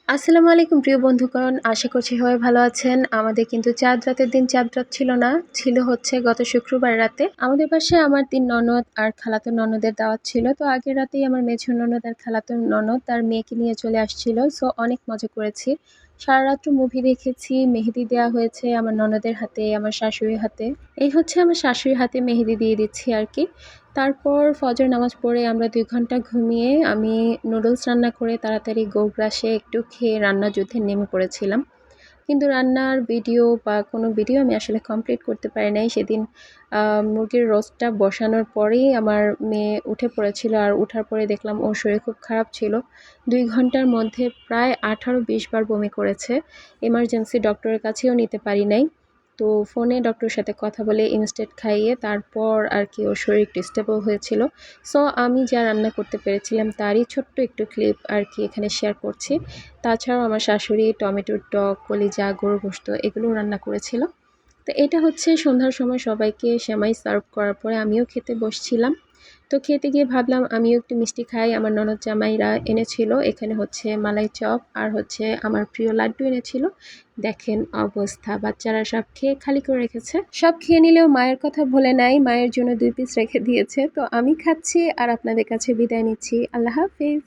আসসালামু আলাইকুম প্রিয় বন্ধুগণ, আশা করছি সবাই ভালো আছেন। আমাদের কিন্তু চাঁদ রাতের দিন চাঁদ রাত ছিল না, ছিল হচ্ছে গত শুক্রবার রাতে। আমাদের পাশে আমার ৩ ননদ আর খালাতো ননদের দাওয়াত ছিল। তো আগের রাতেই আমার মেঝো ননদ আর খালাতো ননদ তার মেয়েকে নিয়ে চলে আসছিল। সো অনেক মজা করেছি। সারা রাত্র মুভি দেখেছি, মেহেদি দেওয়া হয়েছে আমার ননদের হাতে, আমার শাশুড়ির হাতে। এই হচ্ছে আমার শাশুড়ির হাতে মেহেদি দিয়ে দিচ্ছি আর কি। তারপর ফজর নামাজ পড়ে আমরা ২ ঘন্টা ঘুমিয়ে আমি নুডলস রান্না করে তাড়াতাড়ি গোগ্রাসে একটু খেয়ে রান্নার যুদ্ধে নেমে পড়েছিলাম। কিন্তু রান্নার ভিডিও বা কোনো ভিডিও আমি আসলে কমপ্লিট করতে পারি নাই। সেদিন মুরগির রোস্টটা বসানোর পরেই আমার মেয়ে উঠে পড়েছিল, আর উঠার পরে দেখলাম ওর শরীর খুব খারাপ ছিল। ২ ঘন্টার মধ্যে প্রায় ১৮-২০ বার বমি করেছে। এমার্জেন্সি ডক্টরের কাছেও নিতে পারি নাই। তো ফোনে ডক্টরের সাথে কথা বলে ইনস্টেন্ট খাইয়ে তারপর আর কি ওর শরীর একটু স্টেবল হয়েছিল। সো আমি যা রান্না করতে পেরেছিলাম তারই ছোট্ট একটু ক্লিপ আর কি এখানে শেয়ার করছি। তাছাড়াও আমার শাশুড়ি টমেটোর টক, কলিজা, গরুর গোশত এগুলোও রান্না করেছিল। তো এটা হচ্ছে সন্ধ্যার সময় সবাইকে সেমাই সার্ভ করার পরে আমিও খেতে বসছিলাম। তো খেতে গিয়ে ভাবলাম আমিও একটু মিষ্টি খাই। আমার ননদ জামাইরা এনেছিল, এখানে হচ্ছে মালাই চপ আর হচ্ছে আমার প্রিয় লাড্ডু এনেছিল। দেখেন অবস্থা, বাচ্চারা সব খেয়ে খালি করে রেখেছে। সব খেয়ে নিলেও মায়ের কথা ভোলে নাই, মায়ের জন্য ২ পিস রেখে দিয়েছে। তো আমি খাচ্ছি আর আপনাদের কাছে বিদায় নিচ্ছি। আল্লাহ হাফেজ।